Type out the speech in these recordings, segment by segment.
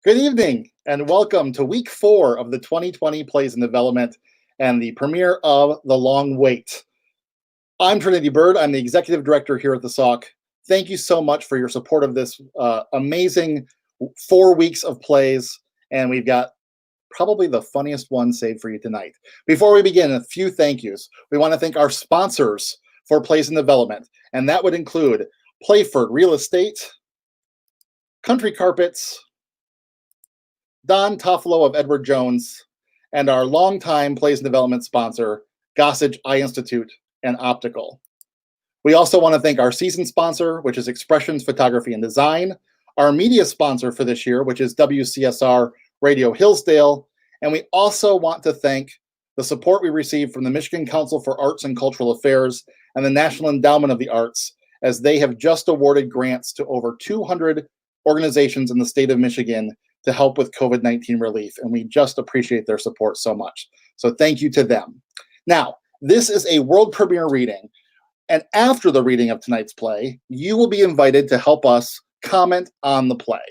Good evening and welcome to week 4 of the 2020 Plays in Development and the premiere of The Long Wait. I'm Trinity Bird. I'm the executive director here at the Sauk. Thank you so much for your support of this amazing 4 weeks of plays, and we've got probably the funniest one saved for you tonight. Before we begin, a few thank yous. We want to thank our sponsors for Plays in Development, and that would include Playford Real Estate, Country Carpets, Don Toffolo of Edward Jones, and our longtime Plays and Development sponsor, Gossage Eye Institute and Optical. We also want to thank our season sponsor, which is Expressions Photography and Design, our media sponsor for this year, which is WCSR Radio Hillsdale, and we also want to thank the support we received from the Michigan Council for Arts and Cultural Affairs and the National Endowment of the Arts, as they have just awarded grants to over 200 organizations in the state of Michigan to help with COVID-19 relief, and we just appreciate their support so much. So thank you to them. Now, this is a world premiere reading, and after the reading of tonight's play, you will be invited to help us comment on the play.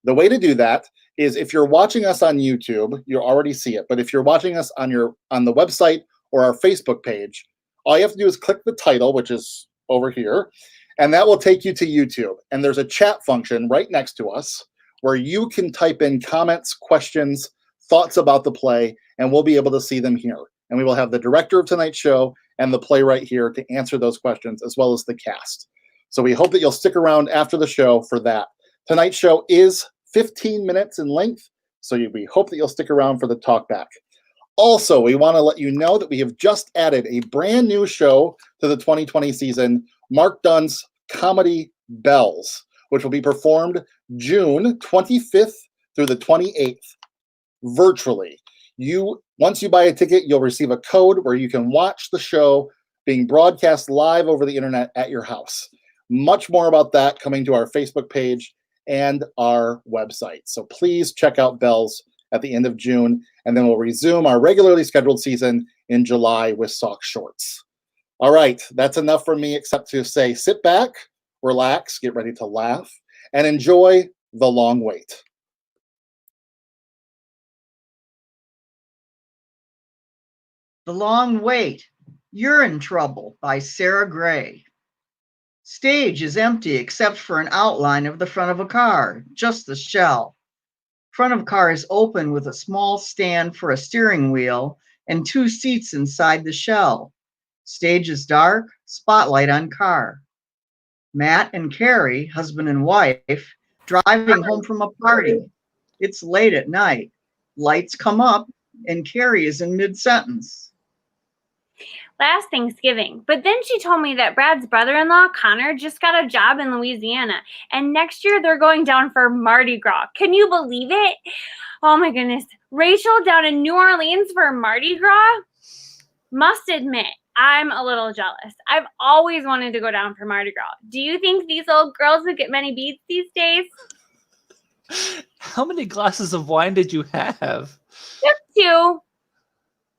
The way to do that is if you're watching us on YouTube, you already see it, but if you're watching us on the website or our Facebook page, all you have to do is click the title, which is over here, and that will take you to YouTube. And there's a chat function right next to us where you can type in comments, questions, thoughts about the play, and we'll be able to see them here. And we will have the director of tonight's show and the playwright here to answer those questions, as well as the cast. So we hope that you'll stick around after the show for that. Tonight's show is 15 minutes in length, so we hope that you'll stick around for the talk back. Also, we want to let you know that we have just added a brand new show to the 2020 season, Mark Dunn's comedy Bells, which will be performed June 25th through the 28th, virtually. Once you buy a ticket, you'll receive a code where you can watch the show being broadcast live over the internet at your house. Much more about that coming to our Facebook page and our website. So please check out Bells at the end of June, and then we'll resume our regularly scheduled season in July with Sauk Shorts. All right, that's enough for me except to say sit back, relax, get ready to laugh, and enjoy The Long Wait. The Long Wait, You're in Trouble by Sarah Gray. Stage is empty except for an outline of the front of a car, just the shell. Front of car is open with a small stand for a steering wheel and 2 seats inside the shell. Stage is dark, spotlight on car. Matt and Carrie, husband and wife, driving home from a party. It's late at night. Lights come up and Carrie is in mid-sentence. Last Thanksgiving, but then she told me that Brad's brother-in-law, Connor, just got a job in Louisiana, and next year they're going down for Mardi Gras. Can you believe it? Oh my goodness. Rachel down in New Orleans for Mardi Gras? Must admit, I'm a little jealous. I've always wanted to go down for Mardi Gras. Do you think these old girls would get many beats these days? How many glasses of wine did you have? Just 2.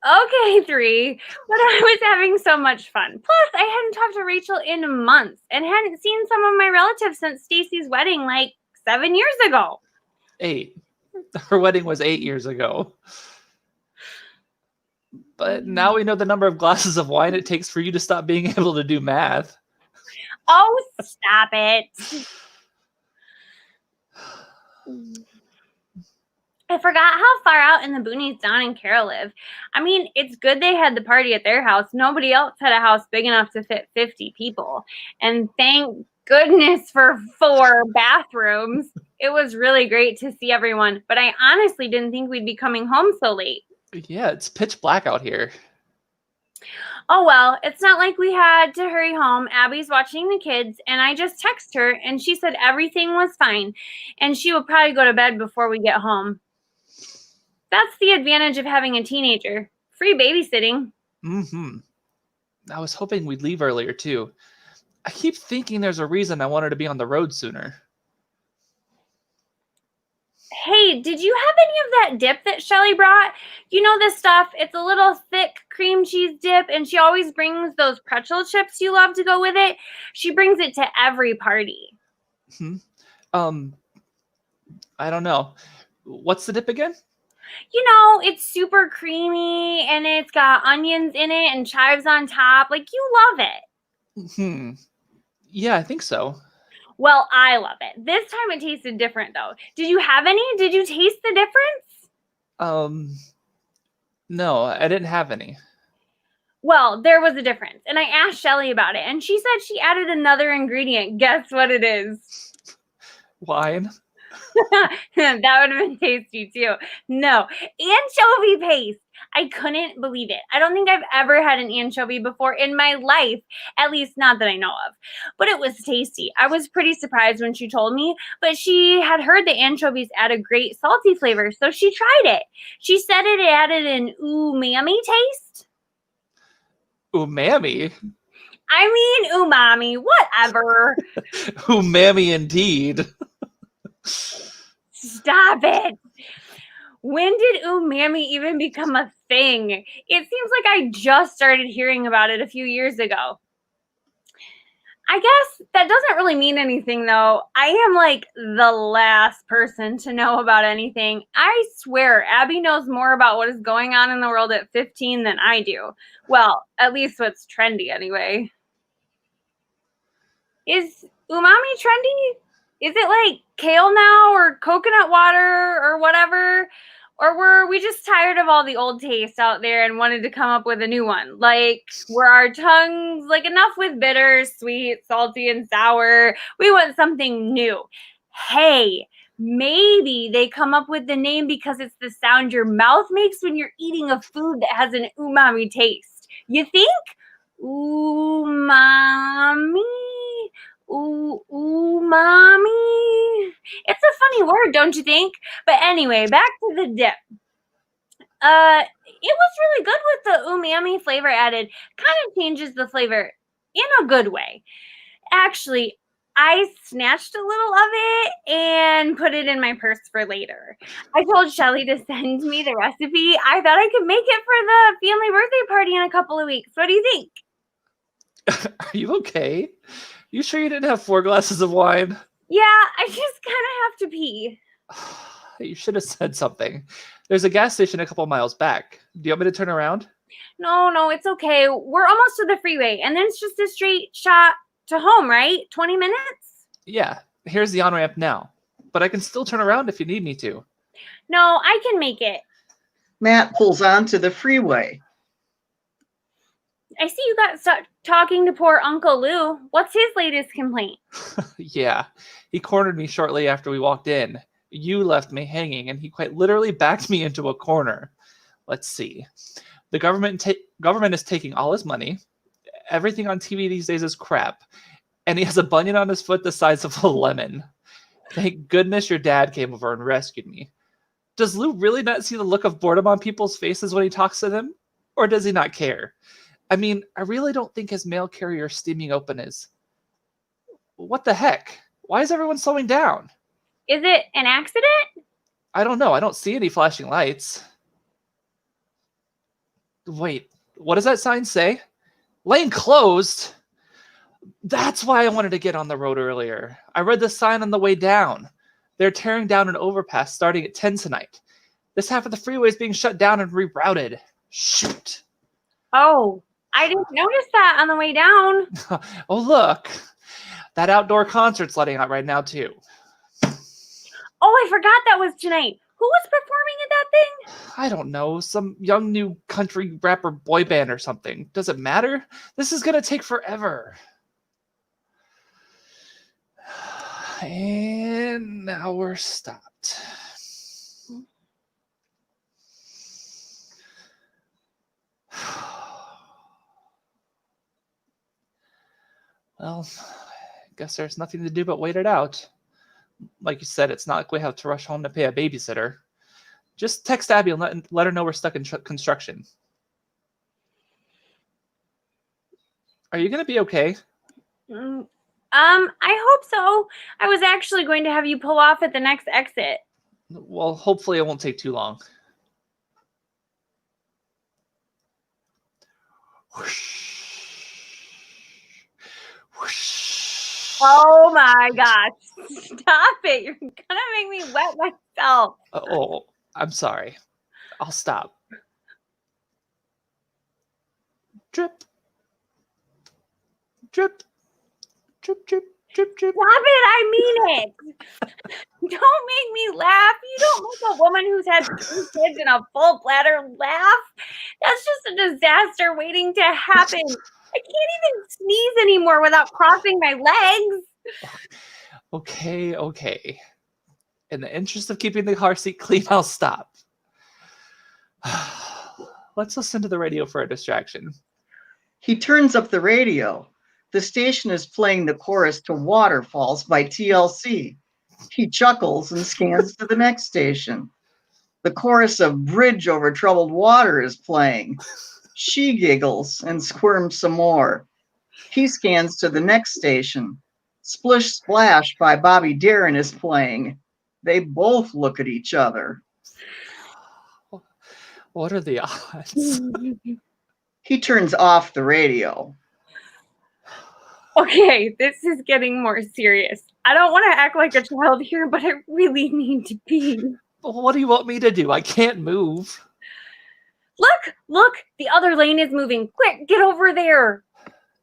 Okay, 3, but I was having so much fun. Plus, I hadn't talked to Rachel in months and hadn't seen some of my relatives since Stacy's wedding like 7 years ago. 8. Her wedding was 8 years ago. But now we know the number of glasses of wine it takes for you to stop being able to do math. Oh, stop it. I forgot how far out in the boonies Don and Carol live. I mean, it's good they had the party at their house. Nobody else had a house big enough to fit 50 people. And thank goodness for 4 bathrooms. It was really great to see everyone, but I honestly didn't think we'd be coming home so late. Yeah, it's pitch black out here. Oh, well, it's not like we had to hurry home. Abby's watching the kids, and I just texted her, and she said everything was fine, and she would probably go to bed before we get home. That's the advantage of having a teenager. Free babysitting. Mm-hmm. I was hoping we'd leave earlier, too. I keep thinking there's a reason I wanted to be on the road sooner. Hey, did you have any of that dip that Shelly brought? You know this stuff. It's a little thick cream cheese dip, and she always brings those pretzel chips you love to go with it. She brings it to every party. I don't know. What's the dip again? You know, it's super creamy and it's got onions in it and chives on top. Like, you love it. Yeah, I think so. Well, I love it. This time it tasted different, though. Did you have any? Did you taste the difference? No, I didn't have any. Well, there was a difference. And I asked Shelly about it, and she said she added another ingredient. Guess what it is? Wine? That would have been tasty, too. No, anchovy paste. I couldn't believe it. I don't think I've ever had an anchovy before in my life, at least not that I know of. But it was tasty. I was pretty surprised when she told me, but she had heard that anchovies add a great salty flavor, so she tried it. She said it added an umami taste. Umami? I mean, umami, whatever. Umami indeed. Stop it. When did umami even become a thing? It seems like I just started hearing about it a few years ago. I guess that doesn't really mean anything, though. I am like the last person to know about anything. I swear, Abby knows more about what is going on in the world at 15 than I do. Well, at least what's trendy anyway. Is umami trendy? Is it like kale now or coconut water or whatever? Or were we just tired of all the old tastes out there and wanted to come up with a new one? Like, were our tongues like enough with bitter, sweet, salty, and sour? We want something new. Hey, maybe they come up with the name because it's the sound your mouth makes when you're eating a food that has an umami taste. You think? Umami? Umami? It's a funny word, don't you think? But anyway, back to the dip. It was really good with the umami flavor added. Kind of changes the flavor in a good way. Actually, I snatched a little of it and put it in my purse for later. I told Shelly to send me the recipe. I thought I could make it for the family birthday party in a couple of weeks. What do you think? Are you okay? You sure you didn't have 4 glasses of wine? Yeah, I just kind of have to pee. You should have said something. There's a gas station a couple miles back. Do you want me to turn around? No, it's okay. We're almost to the freeway, and then it's just a straight shot to home, right? 20 minutes? Yeah, here's the on-ramp now. But I can still turn around if you need me to. No, I can make it. Matt pulls onto the freeway. I see you got stuck talking to poor Uncle Lou. What's his latest complaint? Yeah, he cornered me shortly after we walked in. You left me hanging, and he quite literally backed me into a corner. Let's see. The government is taking all his money. Everything on TV these days is crap. And he has a bunion on his foot the size of a lemon. Thank goodness your dad came over and rescued me. Does Lou really not see the look of boredom on people's faces when he talks to them? Or does he not care? I mean, I really don't think his mail carrier steaming open is. What the heck? Why is everyone slowing down? Is it an accident? I don't know. I don't see any flashing lights. Wait, what does that sign say? Lane closed? That's why I wanted to get on the road earlier. I read the sign on the way down. They're tearing down an overpass starting at 10 tonight. This half of the freeway is being shut down and rerouted. Shoot. Oh, I didn't notice that on the way down. Oh, look. That outdoor concert's letting out right now, too. Oh, I forgot that was tonight. Who was performing at that thing? I don't know. Some young new country rapper boy band or something. Does it matter? This is going to take forever. And now we're stopped. Well, I guess there's nothing to do but wait it out. Like you said, it's not like we have to rush home to pay a babysitter. Just text Abby and let her know we're stuck in construction. Are you going to be okay? I hope so. I was actually going to have you pull off at the next exit. Well, hopefully it won't take too long. Whoosh. Whoosh. Oh my gosh. Stop it. You're going to make me wet myself. Oh, I'm sorry. I'll stop. Drip. Drip. Drip, drip, drip, drip. Stop it. I mean it. Don't make me laugh. You don't make a woman who's had 3 kids and a full bladder laugh. That's just a disaster waiting to happen. I can't even sneeze anymore without crossing my legs. Okay. In the interest of keeping the car seat clean, I'll stop. Let's listen to the radio for a distraction. He turns up the radio. The station is playing the chorus to Waterfalls by TLC. He chuckles and scans to the next station. The chorus of Bridge Over Troubled Water is playing. She giggles and squirms some more. He scans to the next station. Splish Splash by Bobby Darin is playing. They both look at each other. What are the odds? He turns off the radio. Okay, this is getting more serious. I don't want to act like a child here, but I really need to pee. What do you want me to do? I can't move. Look, the other lane is moving. Quick, get over there.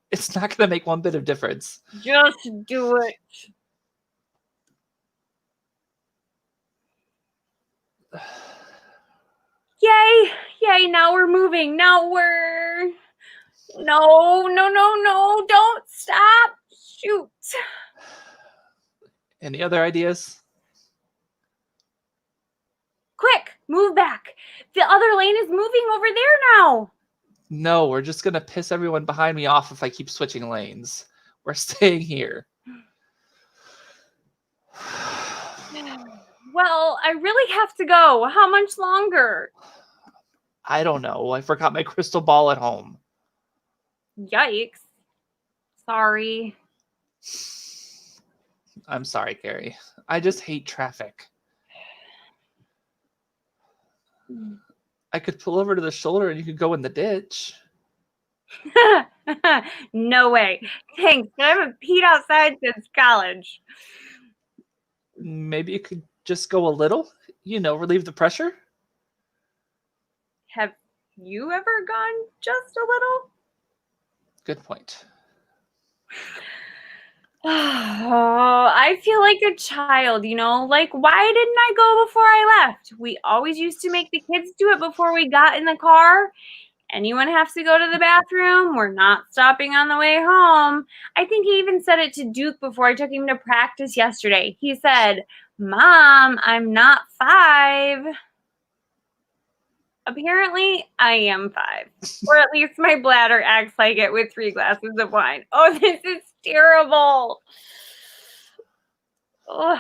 It's not going to make one bit of difference. Just do it. Yay, now we're moving. No, don't stop. Shoot. Any other ideas? Quick, move back. The other lane is moving over there now. No, we're just going to piss everyone behind me off if I keep switching lanes. We're staying here. Well, I really have to go. How much longer? I don't know. I forgot my crystal ball at home. Yikes. Sorry. I'm sorry, Carrie. I just hate traffic. I could pull over to the shoulder and you could go in the ditch. No way. Thanks. I haven't peed outside since college. Maybe you could just go a little, relieve the pressure. Have you ever gone just a little? Good point. Oh, I feel like a child, Like, why didn't I go before I left? We always used to make the kids do it before we got in the car. Anyone has to go to the bathroom? We're not stopping on the way home. I think he even said it to Duke before I took him to practice yesterday. He said, "Mom, I'm not 5. Apparently, I am 5. Or at least my bladder acts like it with 3 glasses of wine. Oh, this is terrible. Ugh.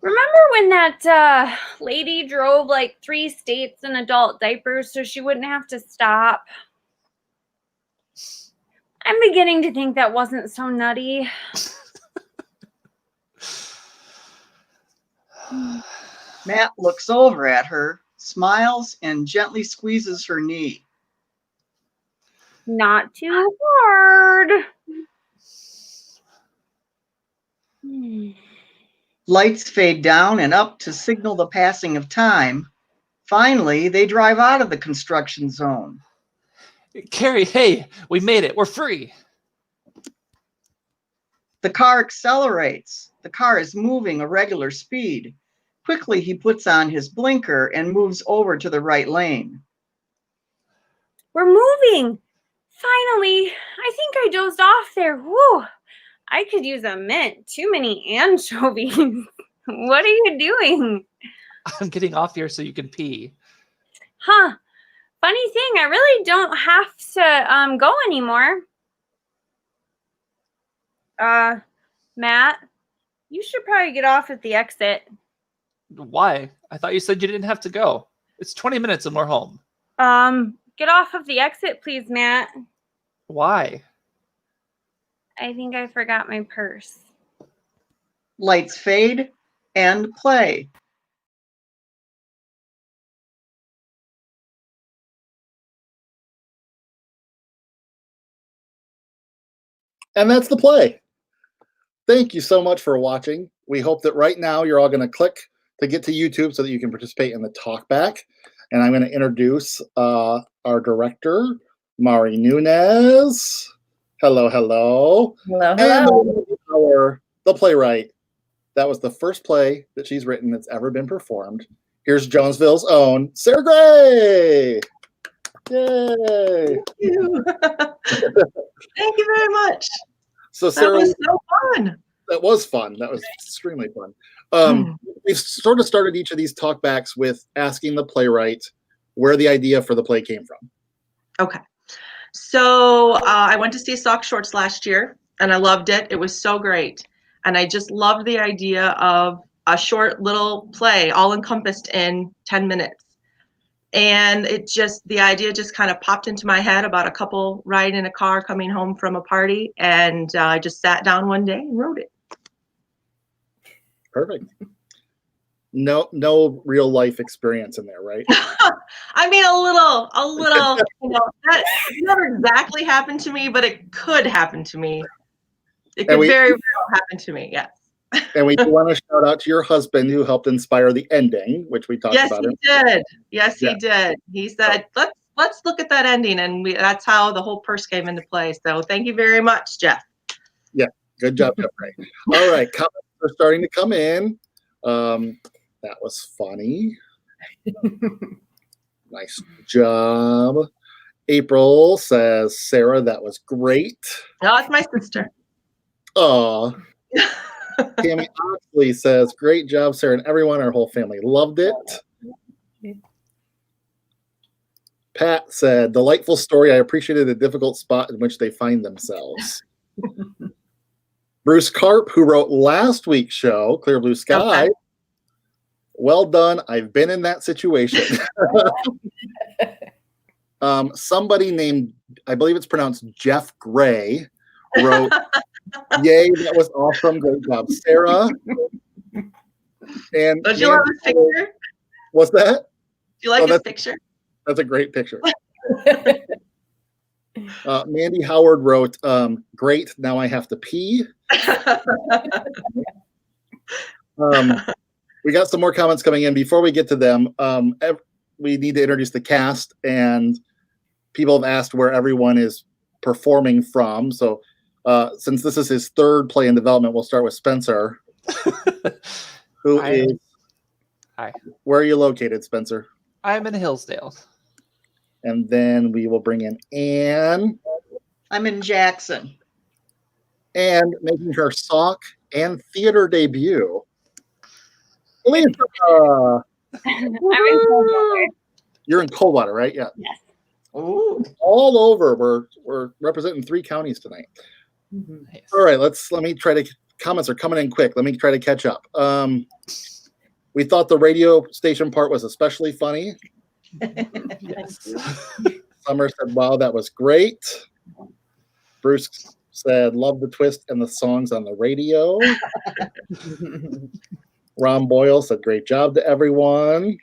Remember when that lady drove like 3 states in adult diapers so she wouldn't have to stop? I'm beginning to think that wasn't so nutty. Matt looks over at her, smiles, and gently squeezes her knee. Not too hard. Lights fade down and up to signal the passing of time. Finally, they drive out of the construction zone. Carrie, hey, we made it. We're free. The car accelerates. The car is moving a regular speed. Quickly, he puts on his blinker and moves over to the right lane. We're moving. Finally, I think I dozed off there. Whew. I could use a mint. Too many anchovies. What are you doing? I'm getting off here so you can pee. Huh. Funny thing, I really don't have to go anymore. Matt, you should probably get off at the exit. Why? I thought you said you didn't have to go. It's 20 minutes and we're home. Get off of the exit, please, Matt. Why? I think I forgot my purse. Lights fade and play. And that's the play. Thank you so much for watching. We hope that right now you're all going to click to get to YouTube so that you can participate in the talkback. And I'm going to introduce our director, Mari Nunez. Hello, hello. Hello, And the playwright. That was the first play that she's written that's ever been performed. Here's Jonesville's own Sarah Gray. Yay! Thank you. Thank you very much. So Sarah, That was so fun. that was fun. That was extremely fun. We've sort of started each of these talkbacks with asking the playwright where the idea for the play came from. Okay. So I went to see Sauk Shorts last year, and I loved it. It was so great. And I just loved the idea of a short little play all encompassed in 10 minutes. And the idea just kind of popped into my head about a couple riding in a car coming home from a party. And I just sat down one day and wrote it. Perfect. No real life experience in there, right? I mean, a little, that never exactly happened to me, but it could happen to me. It could very well happen to me, yes. And we do want to shout out to your husband who helped inspire the ending, which we talked about. Yes, he did. He said, let's look at that ending, and that's how the whole purse came into play. So thank you very much, Jeff. Yeah, good job, Jeffrey. All right, comments are starting to come in. That was funny. Nice job. April says, Sarah, that was great. No, it's my sister. Oh. Tammy Oxley says, great job, Sarah, and everyone. Our whole family loved it. Pat said, delightful story. I appreciated the difficult spot in which they find themselves. Bruce Karp, who wrote last week's show, Clear Blue Sky. Okay. Well done. I've been in that situation. Somebody named, I believe it's pronounced Jeff Gray, wrote, yay, that was awesome. Great job, Sarah. And don't you love his picture? What's that? Do you like his picture? That's a great picture. Mandy Howard wrote, great, now I have to pee. We got some more comments coming in. Before we get to them, we need to introduce the cast, and people have asked where everyone is performing from. So since this is his third play in development, we'll start with Spenser. Hi. Where are you located, Spenser? I'm in Hillsdale. And then we will bring in Anne. I'm in Jackson. And making her Sauk and theater debut, Lisa. I'm in Coldwater. You're in Coldwater, right? Yeah. Yes. Ooh. All over. We're representing 3 counties tonight. Nice. All right, let me try to. Comments are coming in quick. Let me try to catch up. We thought the radio station part was especially funny. Yes. Summer said, wow, that was great. Bruce said, love the twist and the songs on the radio. Ron Boyle said, great job to everyone.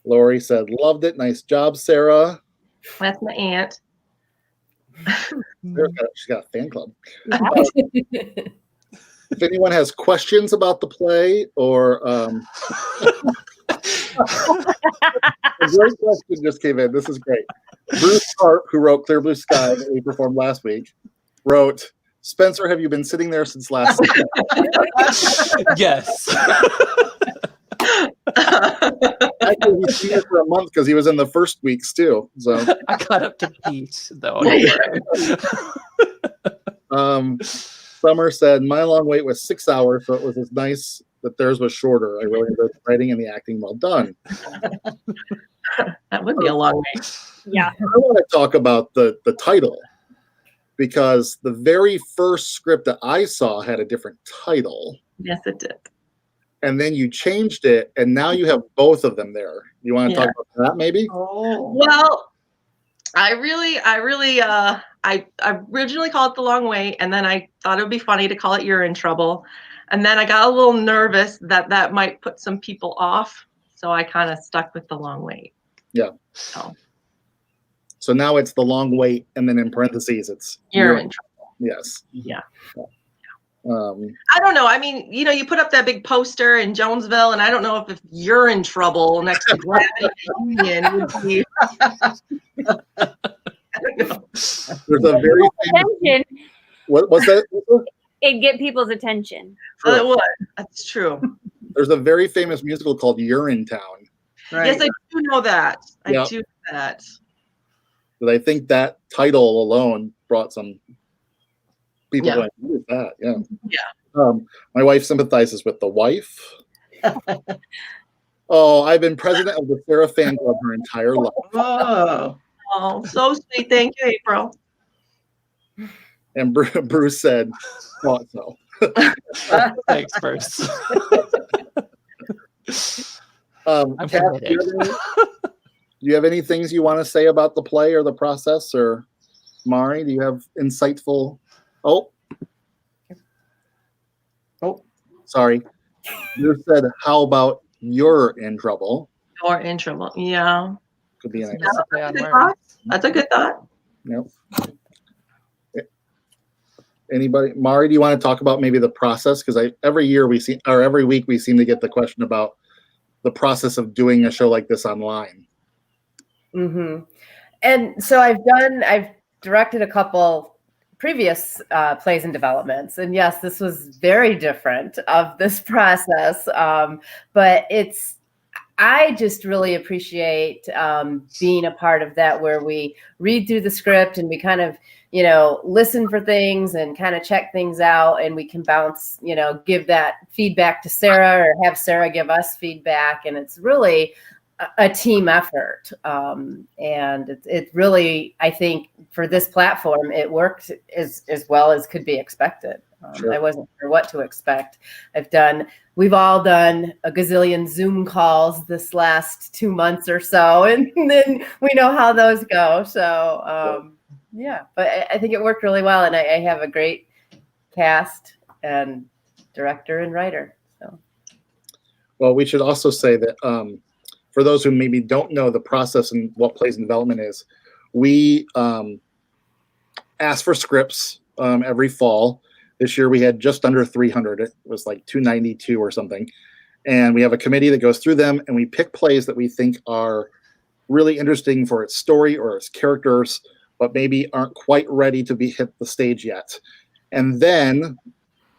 Lori said, loved it. Nice job, Sarah. That's my aunt. She's got a fan club. If anyone has questions about the play or a great question just came in. This is great. Bruce Karp, who wrote Clear Blue Sky that we performed last week, wrote, Spenser, have you been sitting there since last week? Yes. Actually, he's been here for a month because he was in the first weeks too. So I got up to Pete though. Summer said, my long wait was 6 hours, so it was as nice that theirs was shorter. I really enjoyed the writing and the acting. Well done. That would be a long wait. Yeah. I want to talk about the title, because the very first script that I saw had a different title. Yes, it did. And then you changed it, and now you have both of them there. You want to talk about that, maybe? Oh. Well, I originally called it The Long Wait, and then I thought it would be funny to call it You're in Trouble. And then I got a little nervous that might put some people off. So I kind of stuck with The Long Wait. Yeah. So now it's The Long Wait, and then in parentheses, it's You're in Trouble. Yes. Yeah. I don't know. I mean, you put up that big poster in Jonesville, and I don't know if you're in trouble next to Gravity Union would be. I don't know. There's a very attention. What's that? It'd get people's attention. Oh, it would. That's true. There's a very famous musical called Urinetown. Right. Yes, I do know that. I Yeah. do know that. But I think that title alone brought some people Yeah. going, "Who is that?" Yeah. Yeah. My wife sympathizes with the wife. Oh, I've been president of the Sarah fan club her entire life. Oh. Oh, so sweet. Thank you, April. And Bruce said, thought so. Thanks, Bruce. I'm Kath, do you have any things you want to say about the play or the process? Or Mari, do you have insightful? Oh, sorry. Bruce said, how about you're in trouble? You're in trouble. Yeah. Could be an That's a play on Good words. thought. That's a good thought. Yep. Anybody? Mari, do you want to talk about maybe the process? Because every week we seem to get the question about the process of doing a show like this online. Mm-hmm. And so I've directed a couple previous plays and developments, and yes, this was very different of this process. But I just really appreciate being a part of that, where we read through the script and we kind of, listen for things and kind of check things out, and we can bounce, give that feedback to Sarah or have Sarah give us feedback. And it's really a team effort. And it really, I think for this platform, it worked as well as could be expected. Sure. I wasn't sure what to expect. We've all done a gazillion Zoom calls this last 2 months or so, and then we know how those go. So, yeah, but I think it worked really well, and I have a great cast and director and writer. So, well, we should also say that for those who maybe don't know the process and what plays in development is, we ask for scripts every fall. This year we had just under 300. It was like 292 or something. And we have a committee that goes through them, and we pick plays that we think are really interesting for its story or its characters, but maybe aren't quite ready to be hit the stage yet. And then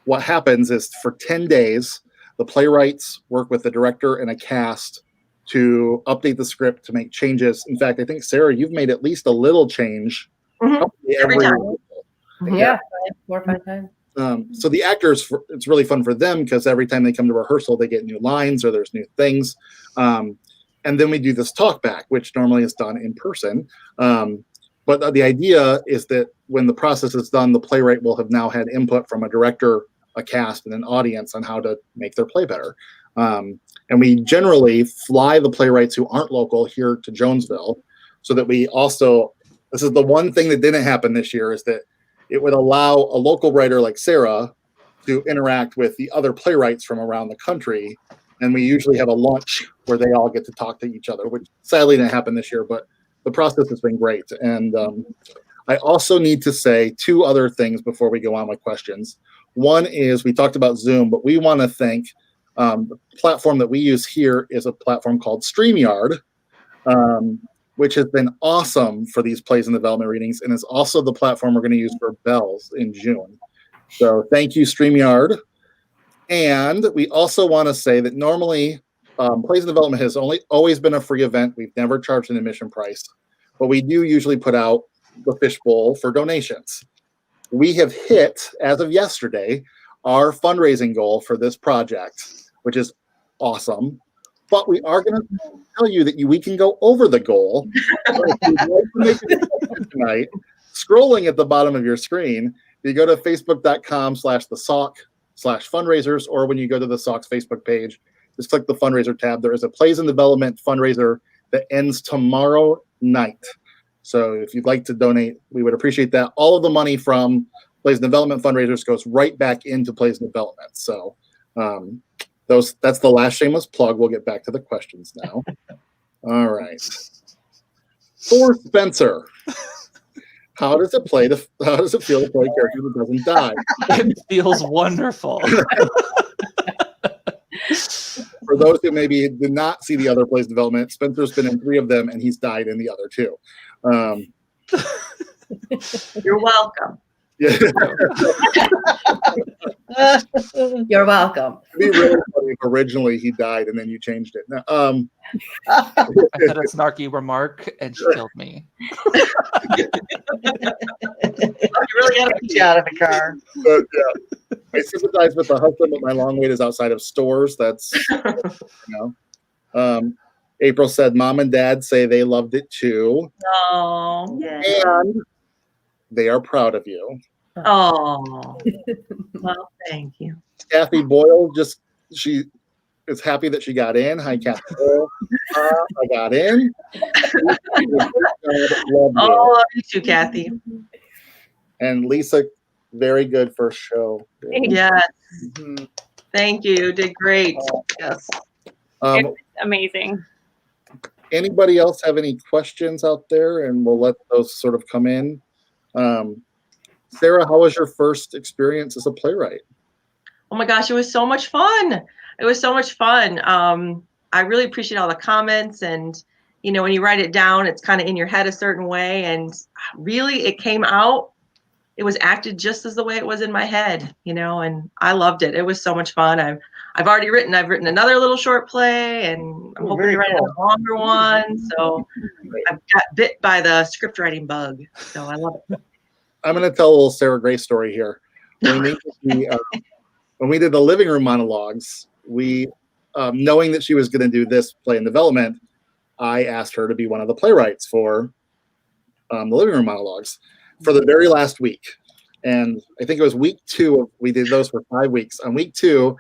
what happens is for 10 days, the playwrights work with the director and a cast to update the script, to make changes. In fact, I think, Sarah, you've made at least a little change. Every time. yeah, 4 or 5 times. So the actors, it's really fun for them because every time they come to rehearsal, they get new lines or there's new things. And then we do this talk back, which normally is done in person. But the idea is that when the process is done, the playwright will have now had input from a director, a cast, and an audience on how to make their play better. And we generally fly the playwrights who aren't local here to Jonesville, so that we also, this is the one thing that didn't happen this year, is that it would allow a local writer like Sarah to interact with the other playwrights from around the country. And we usually have a lunch where they all get to talk to each other, which sadly didn't happen this year, but the process has been great. And I also need to say 2 other things before we go on with questions. One is, we talked about Zoom, but we want to thank the platform that we use here is a platform called StreamYard, which has been awesome for these plays and development readings, and is also the platform we're going to use for Bells in June. So thank you, StreamYard. And we also want to say that normally Plays and Development has always been a free event. We've never charged an admission price, but we do usually put out the fishbowl for donations. We have hit, as of yesterday, our fundraising goal for this project, which is awesome. But we are going to tell you that we can go over the goal. So if you'd like to make a donation tonight, scrolling at the bottom of your screen, you go to facebook.com/the-Sauk/fundraisers, or when you go to the Sauk's Facebook page, just click the fundraiser tab. There is a Plays and Development fundraiser that ends tomorrow night. So if you'd like to donate, we would appreciate that. All of the money from Plays and Development fundraisers goes right back into Plays and Development. So that's the last shameless plug. We'll get back to the questions now. All right. For Spenser, How does it feel to play a character that doesn't die? It feels wonderful. For those who maybe did not see the other plays development, Spenser's been in 3 of them, and he's died in the other 2. You're welcome. Yeah. You're welcome. It'd be really funny if originally he died and then you changed it. I said a snarky remark, and she killed me. You really got to get you out of the car. But yeah, I sympathize with the husband, but my long wait is outside of stores. That's, April said, Mom and Dad say they loved it too. Oh, yeah. And they are proud of you. Oh, well, thank you. Kathy Boyle she is happy that she got in. Hi, Kathy Boyle. I got in. Love you. Oh, you too, Kathy. And Lisa, very good first show. Yes. Thank you. You did great. Yes. It's amazing. Anybody else have any questions out there? And we'll let those sort of come in. Sarah, how was your first experience as a playwright? Oh my gosh, it was so much fun. It was so much fun. I really appreciate all the comments, and when you write it down, it's kind of in your head a certain way, and really it came out. It was acted just as the way it was in my head, and I loved it. It was so much fun. I've written another little short play, and I'm hoping to write a longer one. So I've got bit by the script writing bug. So I love it. I'm going to tell a little Sarah Gray story here. When we did the living room monologues, we, knowing that she was going to do this play in development, I asked her to be one of the playwrights for the living room monologues for the very last week. And I think it was week 2. We did those for 5 weeks. On week 2,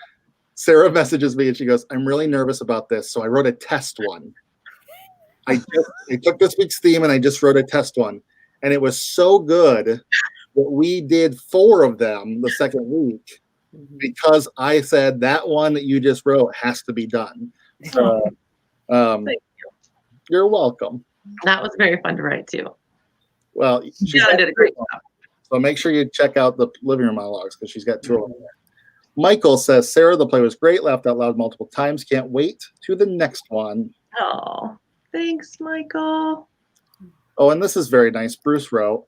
Sarah messages me and she goes, I'm really nervous about this. So I wrote a test one. I took this week's theme and I just wrote a test one. And it was so good that we did 4 of them the second week because I said that one that you just wrote has to be done. So, Thank you. You're welcome. That was very fun to write too. Well, she did a great job. So make sure you check out the living room monologues because she's got 2 of them there. Michael says, Sarah, the play was great. Laughed out loud multiple times. Can't wait to the next one. Oh, thanks, Michael. Oh, and this is very nice. Bruce wrote,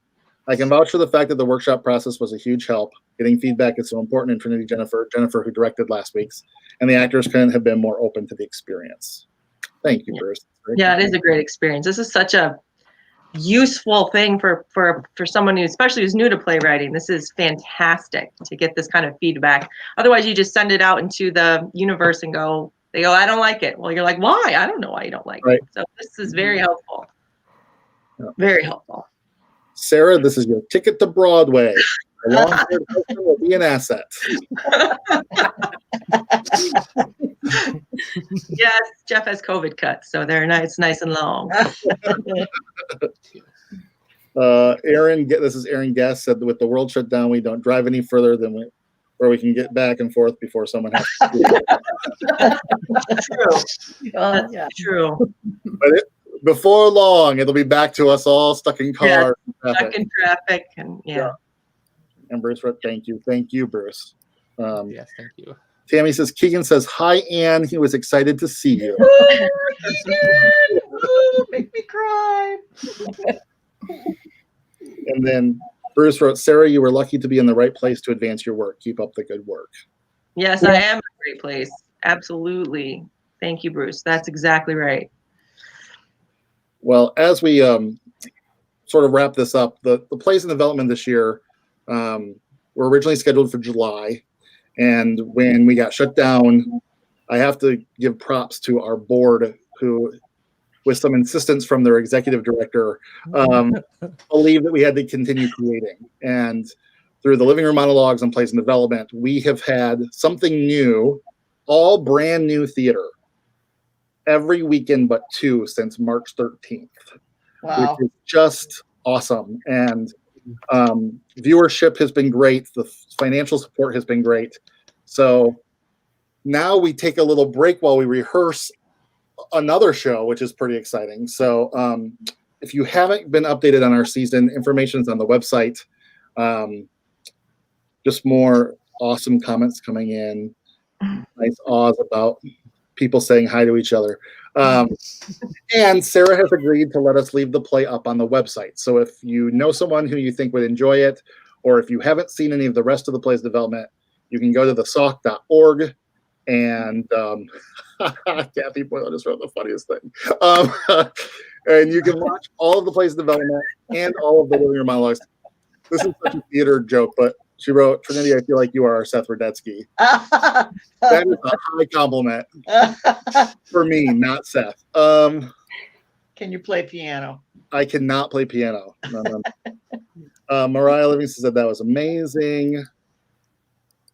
I can vouch for the fact that the workshop process was a huge help. Getting feedback is so important in Trinity Jennifer, who directed last week's, and the actors couldn't have been more open to the experience. Thank you, Bruce. Yeah, it is a great experience. This is such a useful thing for someone who, especially who's new to playwriting. This is fantastic to get this kind of feedback. Otherwise, you just send it out into the universe and they go, I don't like it. Well, you're like, why? I don't know why you don't like it. So this is very helpful. Yeah. Very helpful. Sarah, this is your ticket to Broadway. A long-haired husband will be an asset. Yes, Jeff has COVID cuts, so they're nice and long. Aaron, this is Aaron Guest, said that with the world shut down, we don't drive any further than where we can get back and forth before someone has to True. That's true. But before long, it'll be back to us all stuck in cars. Yeah, stuck in traffic, and yeah. And Bruce wrote, thank you, Bruce. Yes, thank you. Tammy says, Keegan says, hi, Anne. He was excited to see you. Keegan! Ooh, make me cry. And then Bruce wrote, Sarah, you were lucky to be in the right place to advance your work. Keep up the good work. Yes, I am in a great place. Absolutely. Thank you, Bruce. That's exactly right. Well, as we sort of wrap this up, the plays in development this year were originally scheduled for July. And when we got shut down, I have to give props to our board who, with some insistence from their executive director, believed that we had to continue creating. And through the living room monologues and plays in development, we have had something new, all brand new theater every weekend but 2 since March 13th. Wow. Which is just awesome. And viewership has been great. The financial support has been great. So now we take a little break while we rehearse another show, which is pretty exciting. So if you haven't been updated on our season, information's on the website. Just more awesome comments coming in. Nice awes about people saying hi to each other. And Sarah has agreed to let us leave the play up on the website. So if you know someone who you think would enjoy it, or if you haven't seen any of the rest of the play's development, you can go to thesauk.org and Kathy Boyle just wrote the funniest thing. And you can watch all of the play's development and all of the living room monologues. This is such a theater joke, but she wrote, Trinity, I feel like you are our Seth Rudetsky. That is a high compliment for me, not Seth. Can you play piano? I cannot play piano. No. Mariah Livingston said that was amazing.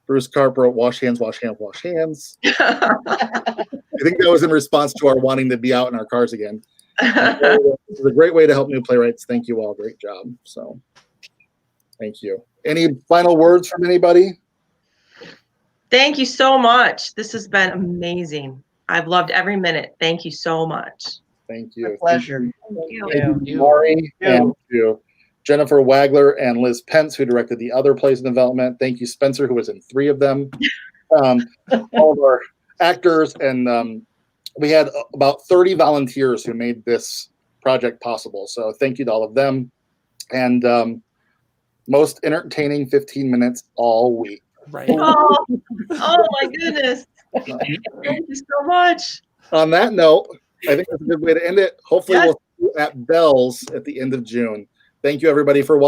Bruce Carp wrote, wash hands, wash hands, wash hands. I think that was in response to our wanting to be out in our cars again. This is a great way to help new playwrights. Thank you all. Great job. So thank you. Any final words from anybody? Thank you so much. This has been amazing. I've loved every minute. Thank you so much. Thank you. A pleasure. Thank you, Maury, and to Jennifer Wagler and Liz Pence, who directed the other plays in development. Thank you, Spenser, who was in 3 of them. All of our actors, and we had about 30 volunteers who made this project possible. So thank you to all of them. And most entertaining 15 minutes all week. Right. Oh my goodness. Thank you so much. On that note, I think that's a good way to end it. Hopefully Yes. we'll see you at Bell's at the end of June. Thank you, everybody, for watching.